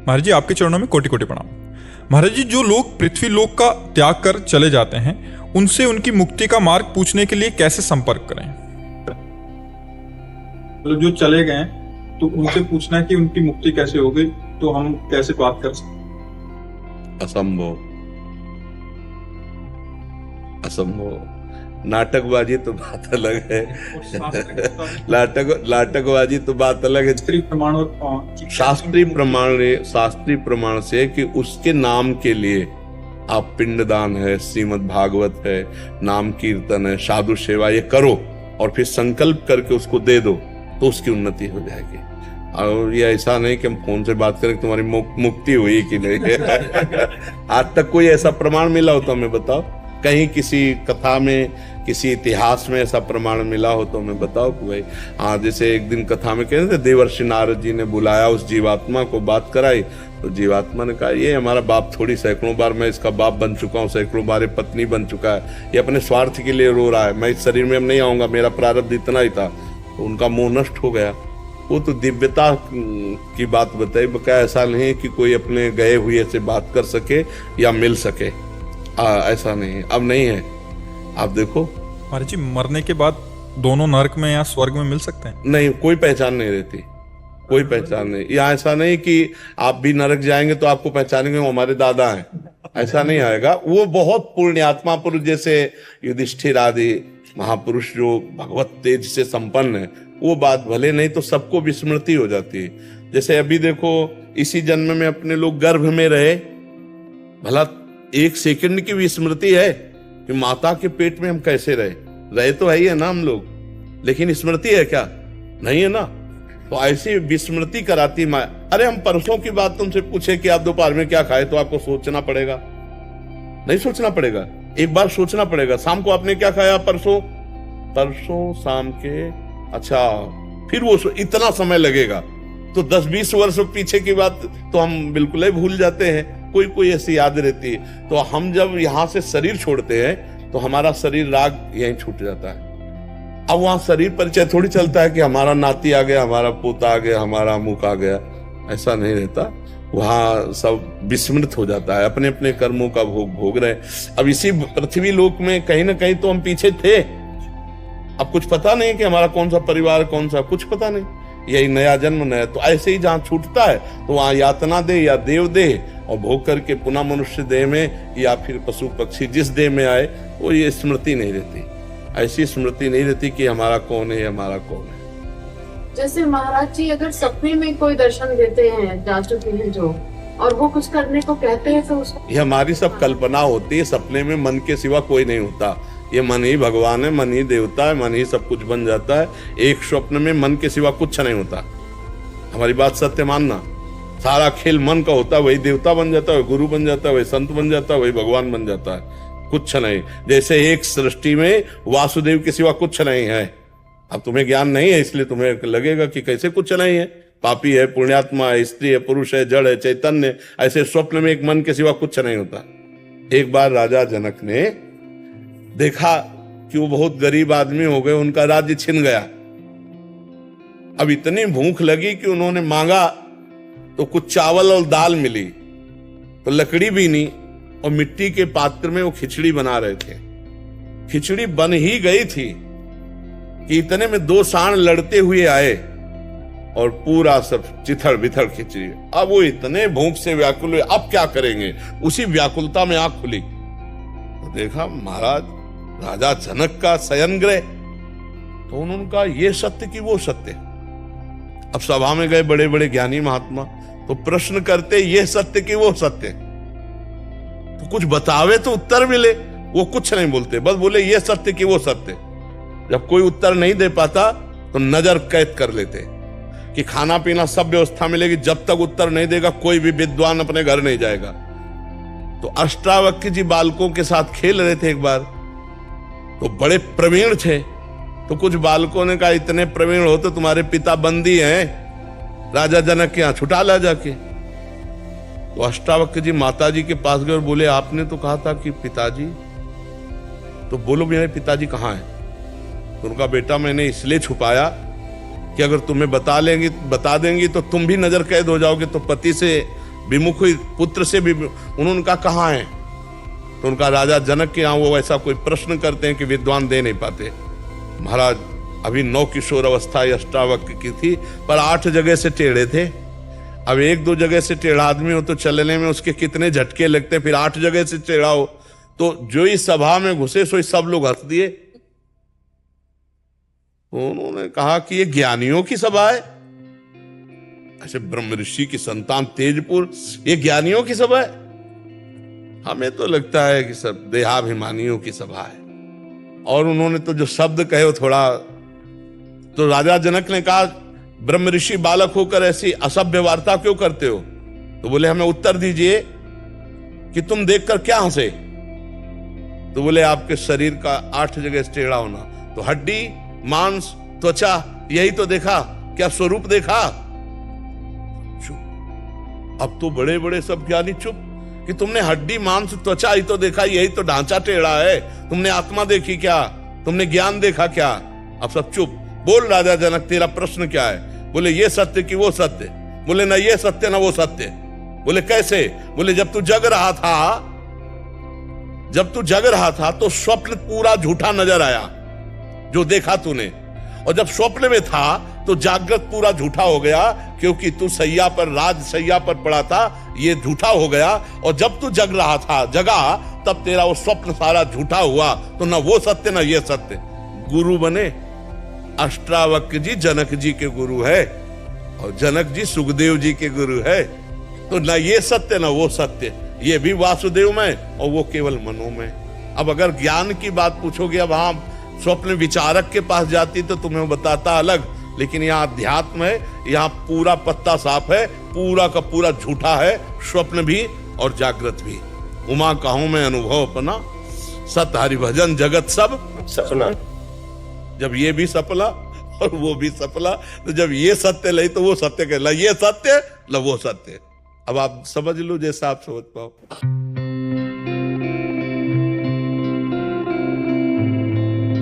महाराज जी, आपके चरणों में कोटि कोटि प्रणाम। महाराज जी, जो लोग पृथ्वी लोक का त्याग कर चले जाते हैं, उनसे उनकी मुक्ति का मार्ग पूछने के लिए कैसे संपर्क करें? मतलब जो चले गए तो उनसे पूछना है कि उनकी मुक्ति कैसे होगी, तो हम कैसे बात कर सकते? असंभव, असंभव। नाटकबाजी तो बात अलग है। नाटकबाजी तो बात अलग है। शास्त्रीय प्रमाण से कि उसके नाम के लिए आप पिंडदान है, श्रीमद् भागवत है, नाम कीर्तन है, साधु सेवा, ये करो और फिर संकल्प करके उसको दे दो तो उसकी उन्नति हो जाएगी। और ये ऐसा नहीं कि हम फोन से बात करें तुम्हारी मुक्ति हुई कि नहीं। आज तक कोई ऐसा प्रमाण मिला हो तो हमें बताओ। कहीं किसी कथा में, किसी इतिहास में ऐसा प्रमाण मिला हो तो हमें बताओ कि भाई हाँ, जैसे एक दिन कथा में कह रहे थे, देवर्षि नारद जी ने बुलाया उस जीवात्मा को, बात कराई तो जीवात्मा ने कहा ये हमारा बाप थोड़ी, सैकड़ों बार मैं इसका बाप बन चुका हूँ, सैकड़ों बार पत्नी बन चुका है, ये अपने स्वार्थ के लिए रो रहा है, मैं इस शरीर में अब नहीं आऊंगा, मेरा प्रारब्ध इतना ही था। तो उनका मोह नष्ट हो गया। वो तो दिव्यता की बात बताई, बकाया ऐसा नहीं कि कोई अपने गए हुए से बात कर सके या मिल सके, ऐसा नहीं, अब नहीं है। आप देखो महाराज जी, मरने के बाद दोनों नरक में या स्वर्ग में मिल सकते हैं? नहीं, कोई पहचान नहीं रहती, कोई पहचान नहीं। यहाँ ऐसा नहीं कि आप भी नरक जाएंगे तो आपको पहचानेंगे वो हमारे दादा हैं, ऐसा नहीं आएगा। वो बहुत पुण्यात्मा पुरुष, जैसे युधिष्ठिर आदि महापुरुष जो भगवत तेज से संपन्न है, वो बात भले नहीं तो सबको विस्मृति हो जाती है। जैसे अभी देखो, इसी जन्म में अपने लोग गर्भ में रहे, भला एक सेकंड की विस्मृति है कि माता के पेट में हम कैसे रहे तो है ही है ना हम लोग, लेकिन स्मृति है क्या? नहीं है ना। तो ऐसी विस्मृति कराती माया। अरे हम परसों की बात तुमसे पूछे कि आप दोपहर में क्या खाए, तो आपको सोचना पड़ेगा? नहीं सोचना पड़ेगा, एक बार सोचना पड़ेगा। शाम को आपने क्या खाया? परसों शाम के, अच्छा, फिर वो इतना समय लगेगा। तो 10-20 वर्ष पीछे की बात तो हम बिल्कुल ही भूल जाते हैं, कोई ऐसी याद रहती है। तो हम जब यहाँ से शरीर छोड़ते हैं तो हमारा शरीर राग यहीं छूट जाता है। अब वहां शरीर परिचय थोड़ी चलता है कि हमारा नाती आ गया, हमारा पोता आ गया, हमारा अमुक आ गया, ऐसा नहीं रहता। वहां सब विस्मृत हो जाता है, अपने अपने कर्मों का भोग रहे। अब इसी पृथ्वी लोक में कहीं ना कहीं तो हम पीछे थे। अब कुछ पता नहीं कि हमारा कौन सा परिवार, कौन सा, कुछ पता नहीं। यही नया जन्म नया, तो ऐसे ही जहाँ छूटता है तो वहां यातना दे या देव दे, और भोग करके पुनः मनुष्य देह में या फिर पशु पक्षी जिस देह में आए, वो ये स्मृति नहीं रहती, ऐसी स्मृति नहीं रहती कि हमारा कौन है, हमारा कौन है। जैसे महाराज जी, अगर सपने में कोई दर्शन देते हैं, जा चुके हैं जो, और वो कुछ करने को कहते हैं तो उसको, ये हमारी सब कल्पना होती है। सपने में मन के सिवा कोई नहीं होता। ये मन ही भगवान है, मन ही देवता है, मन ही सब कुछ बन जाता है। एक स्वप्न में मन के सिवा कुछ नहीं होता। हमारी बात सत्य मानना। सारा खेल मन का होता है, वही देवता बन जाता है, वही गुरु बन जाता है, वही संत बन जाता है, वही भगवान बन जाता है। कुछ नहीं। जैसे एक सृष्टि में वासुदेव के सिवा कुछ नहीं है। अब तुम्हें ज्ञान नहीं है, इसलिए तुम्हें लगेगा कि कैसे कुछ नहीं है, पापी है, पुण्यात्मा है, स्त्री है, पुरुष है, जड़ है, चैतन्य। ऐसे स्वप्न में एक मन के सिवा कुछ नहीं होता। एक बार राजा जनक ने देखा कि वो बहुत गरीब आदमी हो गए, उनका राज्य छिन गया। अब इतनी भूख लगी कि उन्होंने मांगा तो कुछ चावल और दाल मिली, तो लकड़ी भी नहीं, और मिट्टी के पात्र में वो खिचड़ी बना रहे थे। खिचड़ी बन ही गई थी कि इतने में 2 सांड लड़ते हुए आए और पूरा सब चिथड़ बिथड़ खिचड़ी। अब वो इतने भूख से व्याकुल हुए, अब क्या करेंगे? उसी व्याकुलता में आंख खुली तो देखा महाराज राजा जनक का शयन गृह। तो उन्होंने कहा ये सत्य कि वो सत्य। अब सभा में गए बड़े बड़े ज्ञानी महात्मा, तो प्रश्न करते ये सत्य कि वो सत्य, तो कुछ बतावे तो उत्तर मिले। वो कुछ नहीं बोलते, बस बोले ये सत्य कि वो सत्य। जब कोई उत्तर नहीं दे पाता तो नजर कैद कर लेते कि खाना पीना सब व्यवस्था मिलेगी, जब तक उत्तर नहीं देगा कोई भी विद्वान अपने घर नहीं जाएगा। तो अष्टावक्र जी बालकों के साथ खेल रहे थे एक बार, तो बड़े प्रवीण थे। तो कुछ बालकों ने कहा इतने प्रवीण हो तो तुम्हारे पिता बंदी हैं, राजा जनक के यहाँ छुटा ला जाके। तो अष्टावक्र जी माता जी के पास गए और बोले आपने तो कहा था कि पिताजी, तो बोलो मेरे पिताजी कहाँ हैं? तो उनका बेटा मैंने इसलिए छुपाया कि अगर तुम्हें बता देंगी तो तुम भी नजर कैद हो जाओगे, तो पति से विमुख हुई, पुत्र से भी। उन्होंने कहा कहाँ है? तो उनका राजा जनक के यहाँ वो ऐसा कोई प्रश्न करते हैं कि विद्वान दे नहीं पाते। महाराज अभी 9 किशोर अवस्था अष्टावक्र की थी, पर 8 जगह से टेढ़े थे। अब 1-2 जगह से टेढ़ा आदमी हो तो चलने में उसके कितने झटके लगते, फिर 8 जगह से टेढ़ा हो। तो जो इस सभा में घुसे सो सब लोग हंस दिए। तो उन्होंने कहा कि ये ज्ञानियों की सभा है, ऐसे ब्रह्म ऋषि की संतान तेजपुर, ये ज्ञानियों की सभा है? हमें तो लगता है कि सब देहाभिमानियों की सभा है। और उन्होंने तो जो शब्द कहे वो थोड़ा, तो राजा जनक ने कहा ब्रह्म ऋषि बालक होकर ऐसी असभ्य वार्ता क्यों करते हो? तो बोले हमें उत्तर दीजिए कि तुम देखकर क्या हंसे? तो बोले आपके शरीर का 8 जगह से टेढ़ा होना। तो हड्डी, मांस, त्वचा, यही तो देखा, क्या स्वरूप देखा? चुप। अब तो बड़े बड़े सब ज्ञानी चुप कि तुमने हड्डी, मांस, त्वचा ही तो देखा, यही तो ढांचा टेढ़ा है। तुमने आत्मा देखी क्या? तुमने ज्ञान देखा क्या? अब सब चुप। बोल राजा जनक, तेरा प्रश्न क्या है? बोले ये सत्य कि वो सत्य? बोले ना ये सत्य ना वो सत्य। बोले कैसे? बोले जब तू जग रहा था तो स्वप्न पूरा झूठा नजर आया जो देखा तूने, और जब स्वप्न में था तो जागृत पूरा झूठा हो गया, क्योंकि तू सैया पर, राज सैया पर पड़ा था, ये झूठा हो गया। और जब तू जग रहा था, जगा, तब तेरा वो स्वप्न सारा झूठा हुआ। तो ना वो सत्य ना ये सत्य। गुरु बने अष्टावक्र जी जनक जी के गुरु है, और जनक जी सुखदेव जी के गुरु है। तो ना ये सत्य ना वो सत्य, ये भी वासुदेव में और वो केवल मनो में। अब अगर ज्ञान की बात पूछोगे, अब वहां स्वप्न विचारक के पास जाती तो तुम्हें बताता अलग, लेकिन यहाँ अध्यात्म है, यहाँ पूरा पत्ता साफ है, पूरा का पूरा झूठा है, स्वप्न भी और जागृत भी। उमा कहूं मैं अनुभव अपना, सत हरि भजन जगत सब सपना। जब ये भी सपला और वो भी सपला, तो जब ये सत्य लई तो वो सत्य कहला, ये सत्य ल वो सत्य। अब आप समझ लो जैसा आप समझ पाओ।